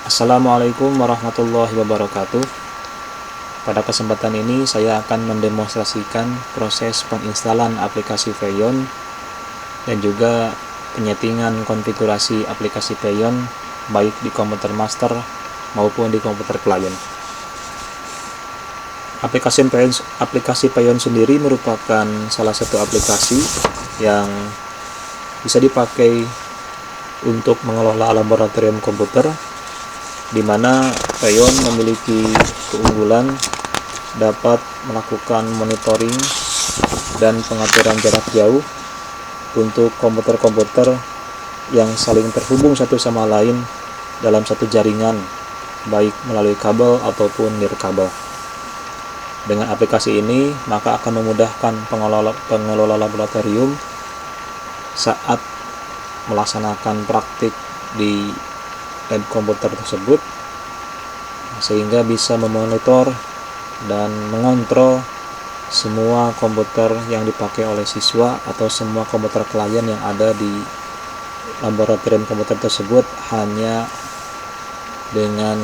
Assalamualaikum warahmatullahi wabarakatuh. Pada kesempatan ini saya akan mendemonstrasikan proses penginstalan aplikasi Vayon dan juga penyetingan konfigurasi aplikasi Vayon baik di komputer master maupun di komputer klien. Aplikasi Vayon sendiri merupakan salah satu aplikasi yang bisa dipakai untuk mengelola laboratorium komputer, di mana Vayon memiliki keunggulan dapat melakukan monitoring dan pengaturan jarak jauh untuk komputer-komputer yang saling terhubung satu sama lain dalam satu jaringan, baik melalui kabel ataupun nirkabel. Dengan aplikasi ini, maka akan memudahkan pengelola laboratorium saat melaksanakan praktik di lab komputer tersebut, sehingga bisa memonitor dan mengontrol semua komputer yang dipakai oleh siswa atau semua komputer klien yang ada di laboratorium komputer tersebut hanya dengan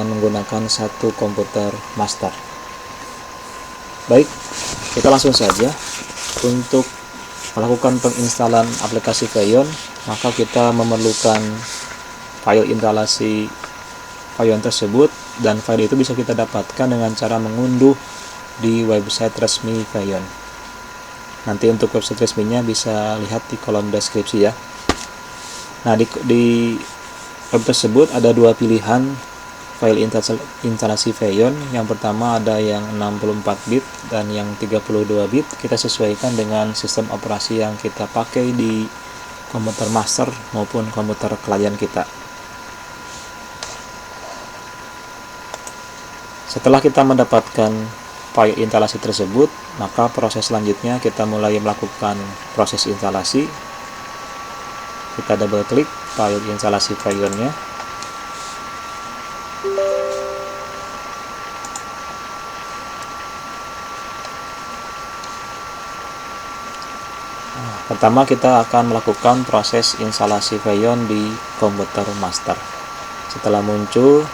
menggunakan satu komputer master. Baik, kita langsung saja. Untuk melakukan penginstalan aplikasi Vayon, maka kita memerlukan file instalasi Vayon tersebut, dan file itu bisa kita dapatkan dengan cara mengunduh di website resmi Vayon. Nanti untuk website resminya bisa lihat di kolom deskripsi ya. Nah, di web tersebut ada dua pilihan file instalasi Vayon. Yang pertama ada yang 64 bit dan yang 32 bit. Kita sesuaikan dengan sistem operasi yang kita pakai di komputer master maupun komputer klien kita. Setelah kita mendapatkan file instalasi tersebut, maka proses selanjutnya kita mulai melakukan proses instalasi. Kita double klik file instalasi Vayonnya. Pertama kita akan melakukan proses instalasi Vayon di komputer master. Setelah muncul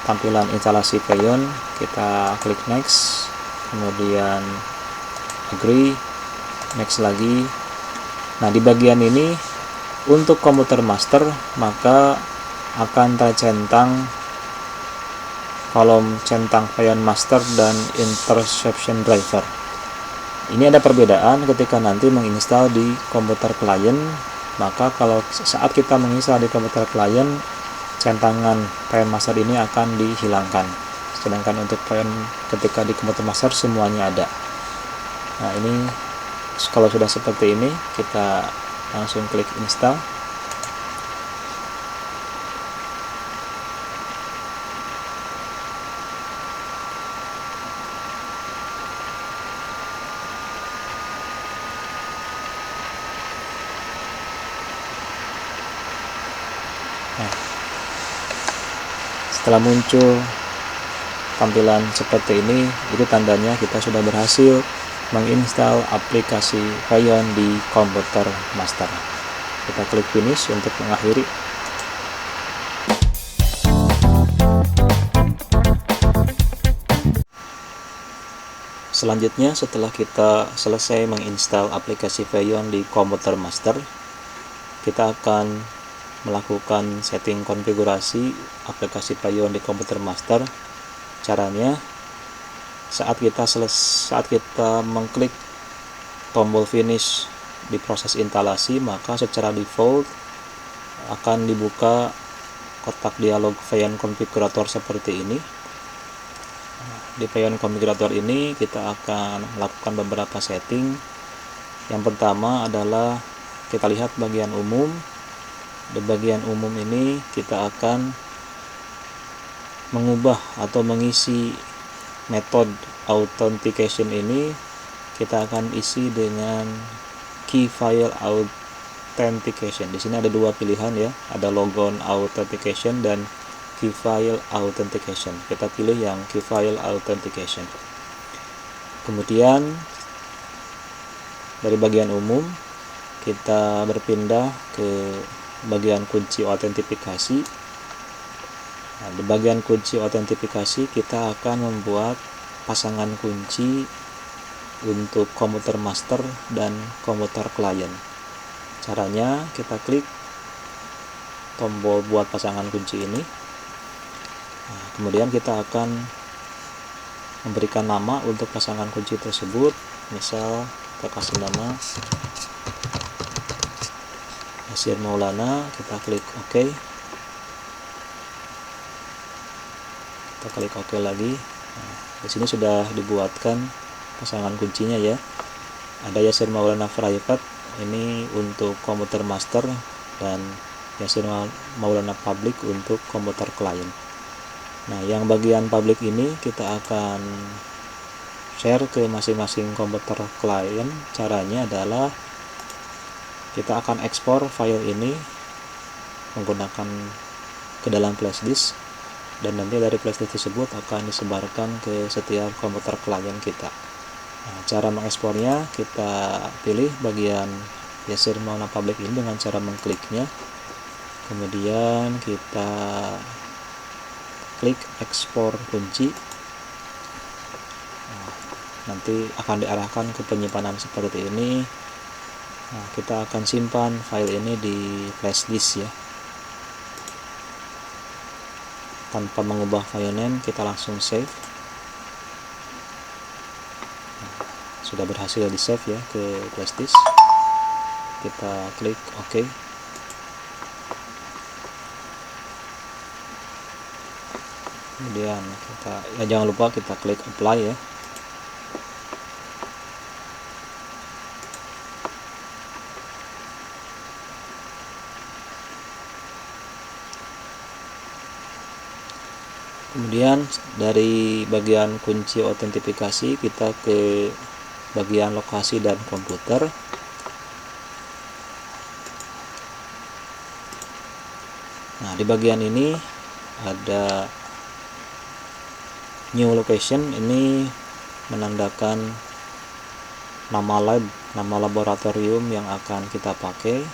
tampilan instalasi Vayon, kita klik next, kemudian agree, next lagi. Nah, di bagian ini untuk komputer master maka akan tercentang kolom centang Vayon master dan interception driver. Ini ada perbedaan ketika nanti menginstal di komputer klien. Maka kalau saat kita menginstal di komputer klien, centangan Vayon master ini akan dihilangkan. Sedangkan untuk Vayon ketika di komputer master semuanya ada. Nah, ini kalau sudah seperti ini, kita langsung klik install. Nah, setelah muncul tampilan seperti ini, itu tandanya kita sudah berhasil menginstal aplikasi Vayon di komputer master. Kita klik finish untuk mengakhiri. Selanjutnya, setelah kita selesai menginstal aplikasi Vayon di komputer master, kita akan melakukan setting konfigurasi aplikasi Vayon di komputer master. Caranya, saat kita mengklik tombol finish di proses instalasi, maka secara default akan dibuka kotak dialog Vayon konfigurator seperti ini. Di Vayon konfigurator ini kita akan melakukan beberapa setting. Yang pertama adalah kita lihat bagian umum. Di bagian umum ini kita akan mengubah atau mengisi metode authentication ini. Kita akan isi dengan key file authentication. Di sini ada dua pilihan ya, ada logon authentication dan key file authentication. Kita pilih yang key file authentication. Kemudian dari bagian umum kita berpindah ke bagian kunci autentifikasi. Nah, di bagian kunci autentifikasi kita akan membuat pasangan kunci untuk komputer master dan komputer klien. Caranya kita klik tombol buat pasangan kunci ini. Nah, kemudian kita akan memberikan nama untuk pasangan kunci tersebut. Misal kita kasih nama Yasir Maulana, kita klik OK. Kita klik OK lagi. Nah, di sini sudah dibuatkan pasangan kuncinya ya. Ada Yasir Maulana Private, ini untuk komputer master, dan Yasir Maulana Public untuk komputer klien. Nah, yang bagian public ini kita akan share ke masing-masing komputer klien. Caranya adalah kita akan ekspor file ini menggunakan ke dalam flash disk, dan nanti dari flash disk tersebut akan disebarkan ke setiap komputer klien kita. Nah, cara mengekspornya kita pilih bagian Yasir Maulana Public ini dengan cara mengkliknya, kemudian kita klik ekspor kunci. Nah, nanti akan diarahkan ke penyimpanan seperti ini. Nah, kita akan simpan file ini di flash disk ya. Tanpa mengubah file name, kita langsung save. Nah, sudah berhasil di save ya ke flash disk. Kita klik OK. Kemudian kita jangan lupa kita klik apply ya. Kemudian dari bagian kunci autentifikasi kita ke bagian lokasi dan komputer. Nah, di bagian ini ada new location, ini menandakan nama lab, nama laboratorium yang akan kita pakai.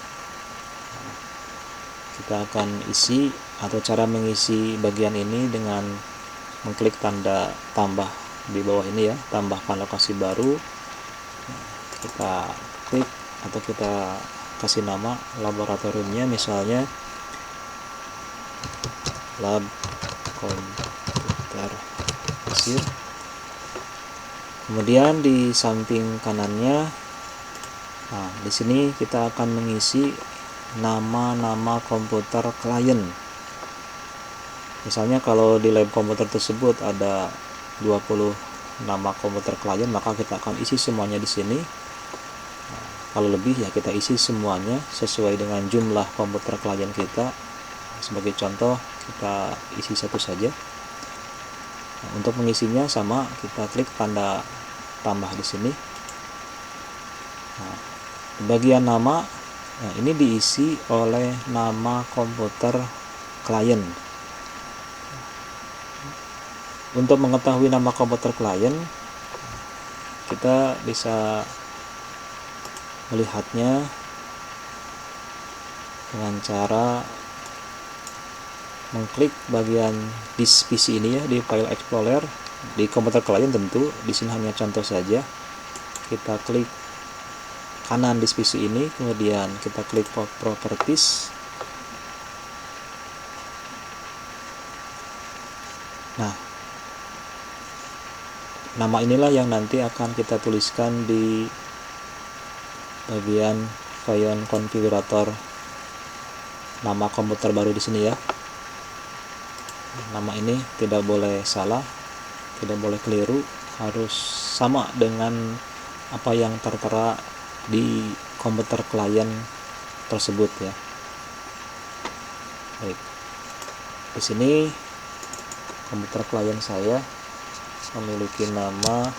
Kita akan isi atau cara mengisi bagian ini dengan mengklik tanda tambah di bawah ini ya, tambahkan lokasi baru. Kita klik atau kita kasih nama laboratoriumnya, misalnya lab komputer Yasir. Kemudian di samping kanannya, nah di sini kita akan mengisi nama-nama komputer klien. Misalnya kalau di lab komputer tersebut ada 20 nama komputer klien, maka kita akan isi semuanya di sini. Nah, kalau lebih ya kita isi semuanya sesuai dengan jumlah komputer klien kita. Sebagai contoh kita isi satu saja. Nah, untuk mengisinya sama, kita klik tanda tambah di sini. Nah, di bagian nama, nah ini diisi oleh nama komputer klien. Untuk mengetahui nama komputer klien, kita bisa melihatnya dengan cara mengklik bagian disk PC ini ya, di file explorer di komputer klien. Tentu di sini hanya contoh saja. Kita klik kanan disk PC ini, kemudian kita klik properties. Nah, nama inilah yang nanti akan kita tuliskan di bagian file konfigurator nama komputer baru di sini ya. Nama ini tidak boleh salah, tidak boleh keliru, harus sama dengan apa yang tertera di komputer klien tersebut ya. Baik, di sini komputer klien saya memiliki nama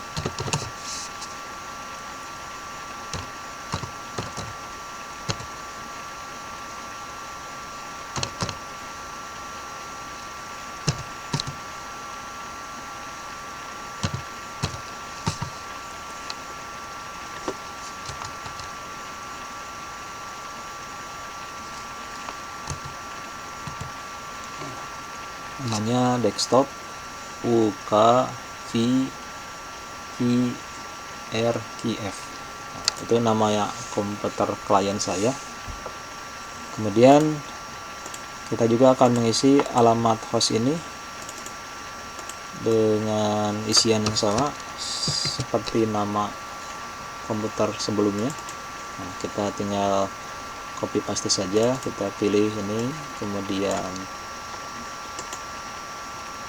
namanya desktop UKVRKF. Itu nama komputer klien saya. Kemudian kita juga akan mengisi alamat host ini dengan isian yang sama seperti nama komputer sebelumnya. Nah, kita tinggal copy paste saja, kita pilih ini, kemudian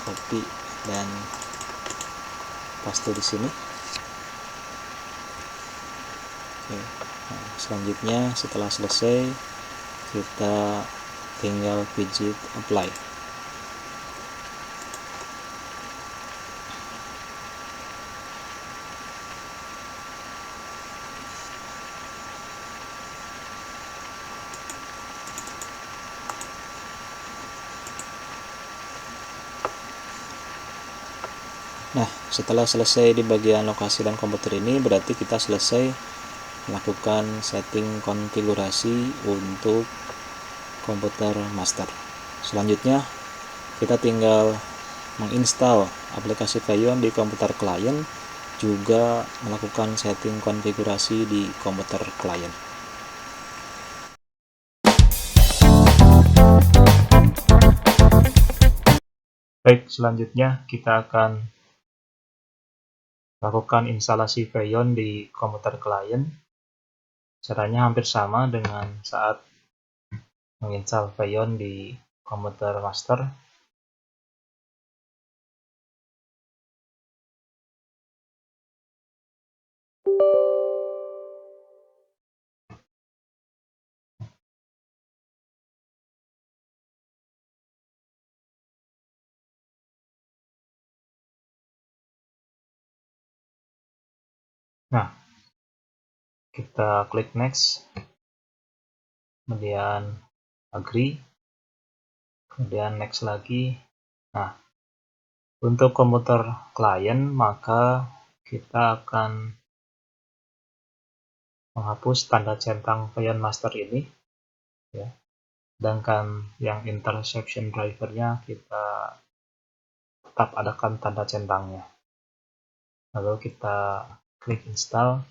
copy dan paste di sini. Oke. Nah, selanjutnya setelah selesai kita tinggal pijit apply. Nah, setelah selesai di bagian lokasi dan komputer ini, berarti kita selesai melakukan setting konfigurasi untuk komputer master. Selanjutnya, kita tinggal menginstal aplikasi Vayon di komputer klien, juga melakukan setting konfigurasi di komputer klien. Baik, selanjutnya kita akan lakukan instalasi Vayon di komputer klien. Caranya hampir sama dengan saat menginstal Vayon di komputer master. Nah, kita klik next, kemudian agree, kemudian next lagi. Nah, untuk komputer klien maka kita akan menghapus tanda centang Vayon master ini, ya. Sedangkan yang intersection drivernya kita tetap adakan tanda centangnya. Lalu kita klik install.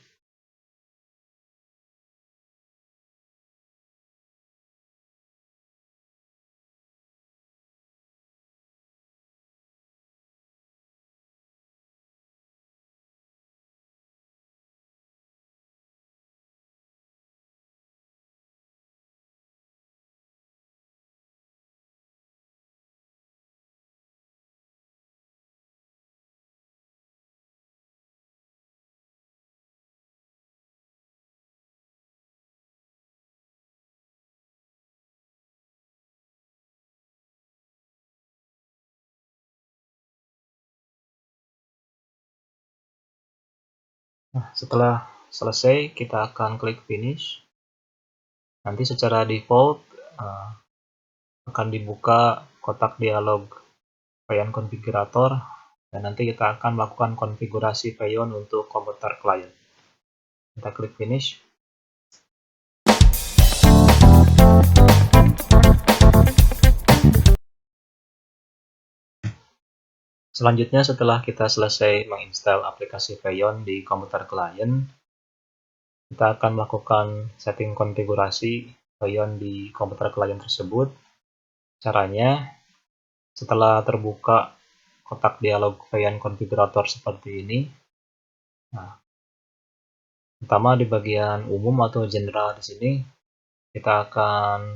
Nah, setelah selesai kita akan klik finish. Nanti secara default akan dibuka kotak dialog Vayon Configurator, dan nanti kita akan melakukan konfigurasi Vayon untuk komputer klien. Kita klik finish. Selanjutnya, setelah kita selesai menginstal aplikasi Vayon di komputer klien, kita akan melakukan setting konfigurasi Vayon di komputer klien tersebut. Caranya, setelah terbuka kotak dialog Vayon Configurator seperti ini, nah, pertama di bagian umum atau general di sini, kita akan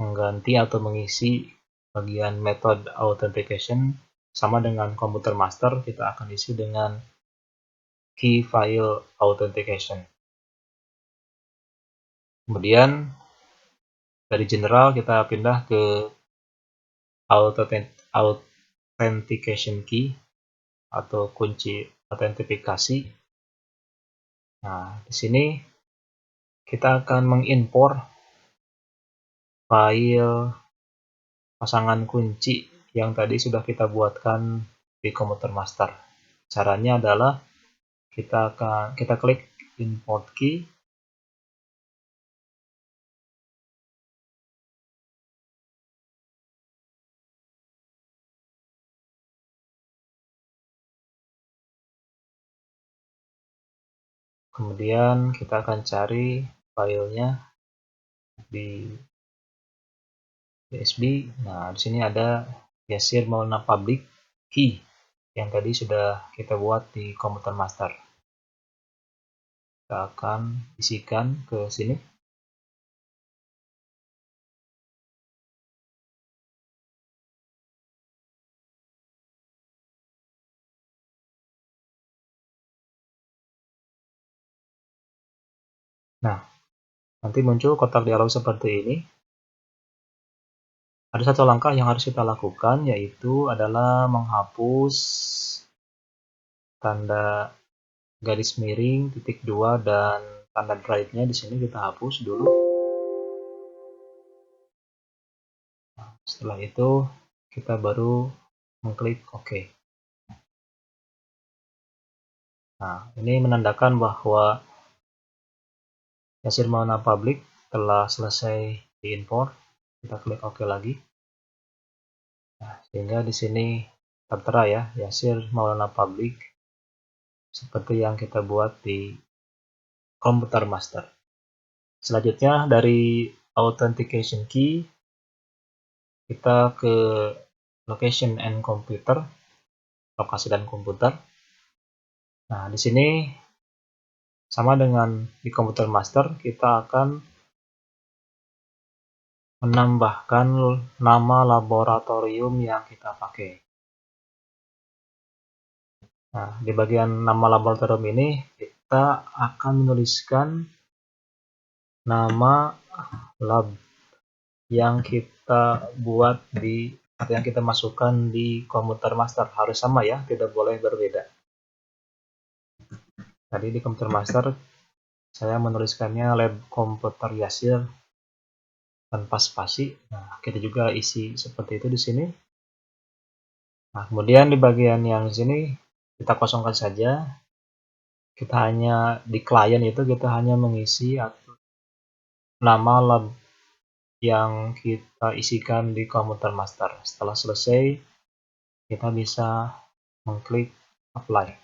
mengganti atau mengisi bagian method authentication. Sama dengan komputer master, kita akan isi dengan key file authentication. Kemudian dari general kita pindah ke authentication key atau kunci autentifikasi. Nah, di sini kita akan mengimpor file pasangan kunci yang tadi sudah kita buatkan di komputer master. Caranya adalah kita klik import key, Kemudian kita akan cari filenya di USB. Nah, di sini ada Yasir Maulana Public Key yang tadi sudah kita buat di komputer master. Kita akan isikan ke sini. Nah, nanti muncul kotak dialog seperti ini. Ada satu langkah yang harus kita lakukan, yaitu adalah menghapus tanda garis miring, titik 2, dan tanda drive-nya di sini kita hapus dulu. Nah, setelah itu kita baru mengklik OK. Nah, ini menandakan bahwa Yasir Maulana Public telah selesai diimport. Kita klik OK lagi. Nah, sehingga di sini tertera ya, Yasir Maulana Public seperti yang kita buat di komputer master. Selanjutnya dari authentication key kita ke location and computer, lokasi dan komputer. Nah, di sini sama dengan di komputer master, kita akan menambahkan nama laboratorium yang kita pakai. Nah, di bagian nama laboratorium ini kita akan menuliskan nama lab yang kita buat atau yang kita masukkan di komputer master. Harus sama ya, tidak boleh berbeda. Tadi di komputer master saya menuliskannya lab komputer Yasir tanpa spasi. Nah, kita juga isi seperti itu di sini. Nah, kemudian di bagian yang sini kita kosongkan saja. Kita hanya di klien itu kita hanya mengisi nama lab yang kita isikan di komputer master. Setelah selesai, kita bisa mengklik apply.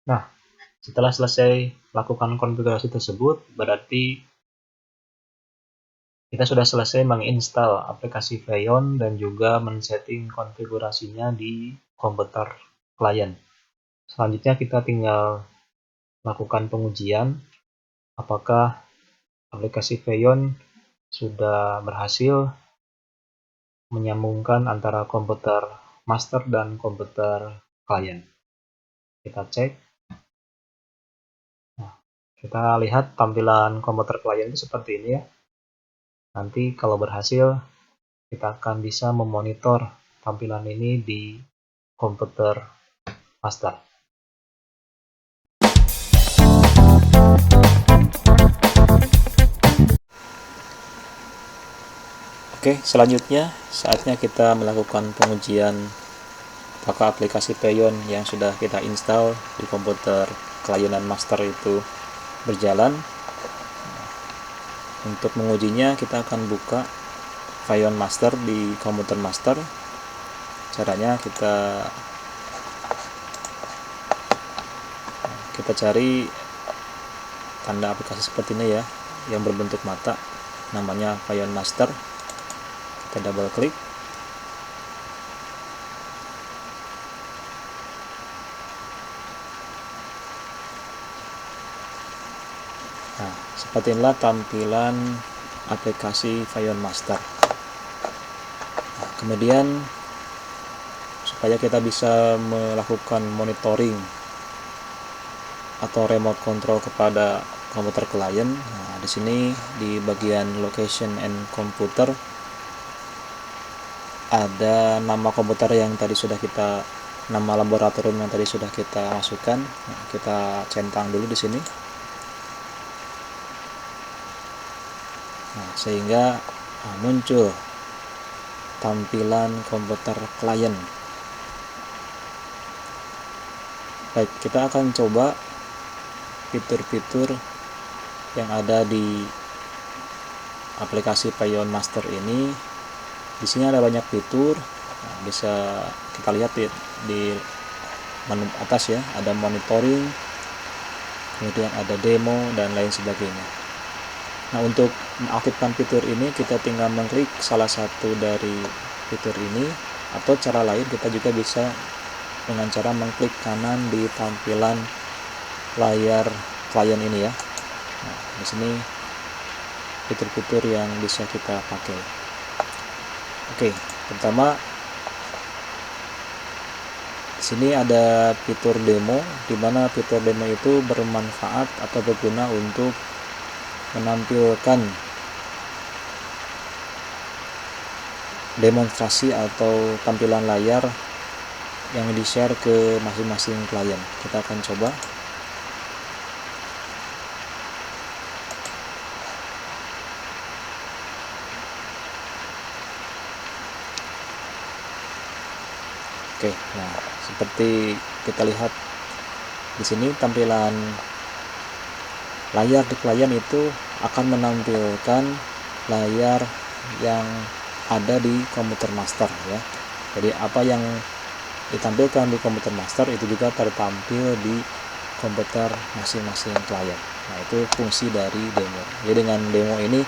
Nah, setelah selesai lakukan konfigurasi tersebut, berarti kita sudah selesai menginstal aplikasi Freon dan juga men-setting konfigurasinya di komputer klien. Selanjutnya kita tinggal lakukan pengujian apakah aplikasi Freon sudah berhasil menyambungkan antara komputer master dan komputer klien. Kita cek. Nah, kita lihat tampilan komputer klien itu seperti ini ya. Nanti kalau berhasil, kita akan bisa memonitor tampilan ini di komputer master. Oke, selanjutnya saatnya kita melakukan pengujian apakah aplikasi Freon yang sudah kita install di komputer klien dan master itu berjalan. Untuk mengujinya kita akan buka Freon master di komputer master. Caranya kita cari tanda aplikasi seperti ini ya, yang berbentuk mata, namanya Freon master. Kita double klik. Nah, seperti inilah tampilan aplikasi Freon master. Nah, kemudian supaya kita bisa melakukan monitoring atau remote control kepada komputer klien, nah di sini di bagian location and computer ada nama komputer yang tadi sudah kita, nama laboratorium yang tadi sudah kita masukkan. Nah, kita centang dulu di sini. Nah, sehingga muncul tampilan komputer klien. Baik, kita akan coba fitur-fitur yang ada di aplikasi Payon Master ini. Di sini ada banyak fitur. Nah, bisa kita lihat di menu atas ya, ada monitoring, kemudian ada demo dan lain sebagainya. Nah, untuk mengaktifkan fitur ini kita tinggal mengklik salah satu dari fitur ini, atau cara lain kita juga bisa dengan cara mengklik kanan di tampilan layar klien ini ya. Nah, di sini fitur-fitur yang bisa kita pakai. Oke, pertama di sini ada fitur demo, di mana fitur demo itu bermanfaat atau berguna untuk menampilkan demonstrasi atau tampilan layar yang di-share ke masing-masing klien. Kita akan coba. Oke, nah seperti kita lihat di sini tampilan layar di klien itu akan menampilkan layar yang ada di komputer master ya. Jadi apa yang ditampilkan di komputer master itu juga tertampil di komputer masing-masing klien. Nah, itu fungsi dari demo. Jadi dengan demo ini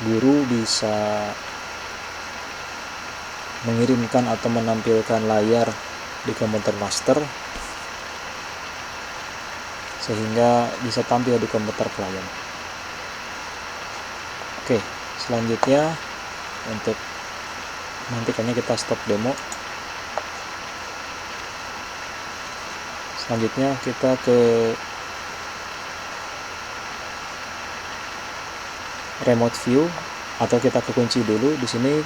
guru bisa mengirimkan atau menampilkan layar di komputer master sehingga bisa tampil di komputer klien. Oke, selanjutnya untuk menghentikannya kita stop demo. Selanjutnya kita ke remote view atau kita ke kunci dulu. Di sini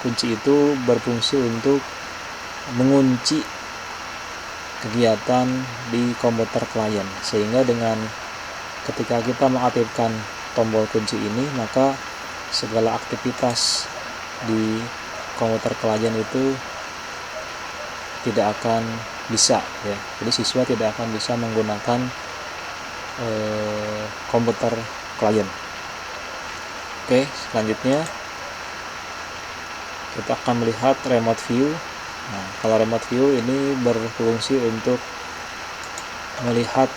kunci itu berfungsi untuk mengunci kegiatan di komputer klien, sehingga dengan ketika kita mengaktifkan tombol kunci ini, maka segala aktivitas di komputer klien itu tidak akan bisa ya. Jadi siswa tidak akan bisa menggunakan komputer klien. Oke, selanjutnya kita akan melihat remote view. Nah, kalau remote view ini berfungsi untuk melihat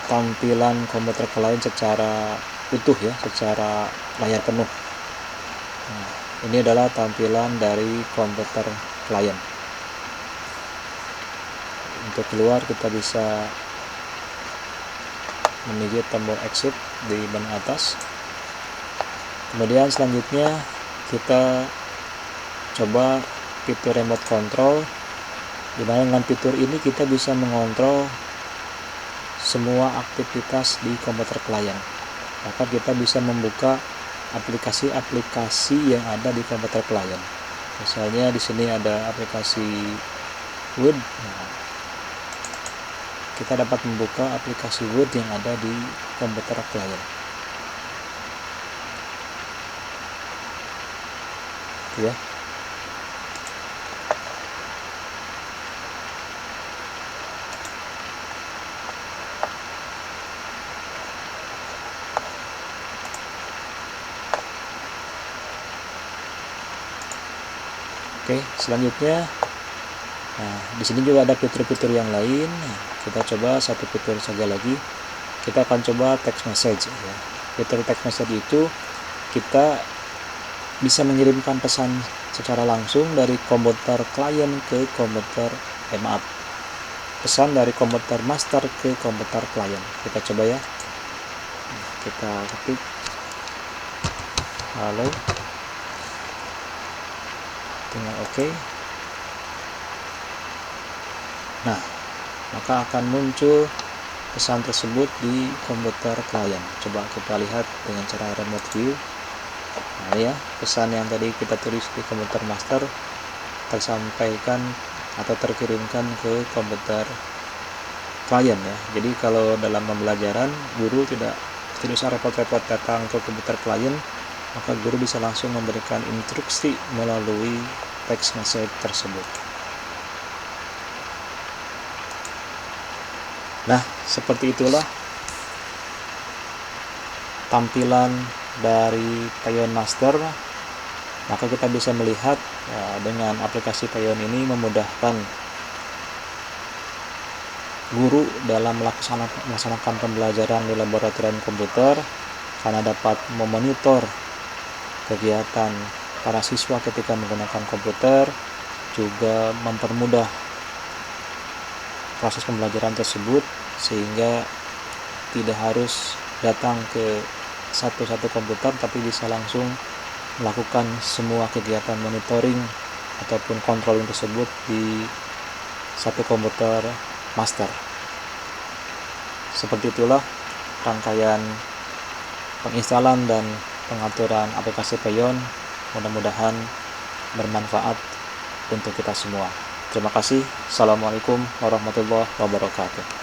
tampilan komputer klien secara utuh ya, secara layar penuh. Nah, ini adalah tampilan dari komputer klien. Untuk keluar kita bisa menggigit tombol exit di bagian atas. Kemudian selanjutnya kita coba fitur remote control, di mana dengan fitur ini kita bisa mengontrol semua aktivitas di komputer klien. Maka kita bisa membuka aplikasi-aplikasi yang ada di komputer klien. Misalnya di sini ada aplikasi Word. Nah, kita dapat membuka aplikasi Word yang ada di komputer klien. Ya. Oke, selanjutnya, nah di sini juga ada fitur-fitur yang lain. Nah, kita coba satu fitur saja lagi. Kita akan coba text message. Ya. Fitur text message itu kita bisa mengirimkan pesan secara langsung dari komputer klien ke komputer, pesan dari komputer master ke komputer klien. Kita coba ya. Nah, kita ketik halo. Tinggal oke. Nah, maka akan muncul pesan tersebut di komputer klien. Coba kita lihat dengan cara remote view. Nah ya, pesan yang tadi kita tulis di komputer master tersampaikan atau terkirimkan ke komputer klien ya. Jadi kalau dalam pembelajaran guru tidak usah repot-repot datang ke komputer klien, maka guru bisa langsung memberikan instruksi melalui text message tersebut. Nah, seperti itulah tampilan dari Payon Master. Maka kita bisa melihat dengan aplikasi Payon ini memudahkan guru dalam melaksanakan pembelajaran di laboratorium komputer, karena dapat memonitor kegiatan para siswa ketika menggunakan komputer, juga mempermudah proses pembelajaran tersebut sehingga tidak harus datang ke satu-satu komputer, tapi bisa langsung melakukan semua kegiatan monitoring ataupun controlling tersebut di satu komputer master. Seperti itulah rangkaian penginstalan dan pengaturan aplikasi Payon. Mudah-mudahan bermanfaat untuk kita semua. Terima kasih. Assalamualaikum warahmatullahi wabarakatuh.